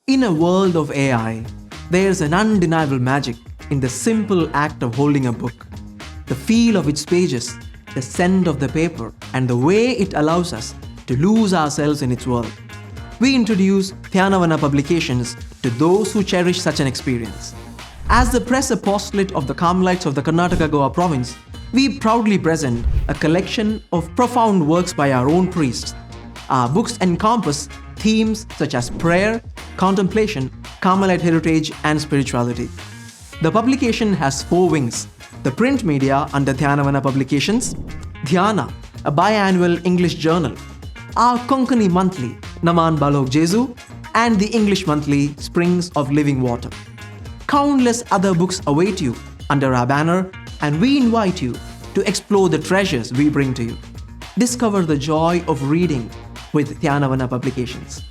In a world of AI, there's an undeniable magic in the simple act of holding a book. The feel of its pages, the scent of the paper, and the way it allows us to lose ourselves in its world. We introduce Dhyanavana Publications to those who cherish such an experience. As the press apostolate of the Carmelites of the Karnataka Goa province, we proudly present a collection of profound works by our own priests. Our books encompass themes such as prayer, contemplation, Carmelite heritage, and spirituality. The publication has 4 wings: the print media under Dhyanavana Publications, Dhyana, a biannual English journal, our Konkani monthly, Naman Balok Jesu, and the English monthly, Springs of Living Water. Countless other books await you under our banner, and we invite you to explore the treasures we bring to you. Discover the joy of reading with Dhyanavana Publications.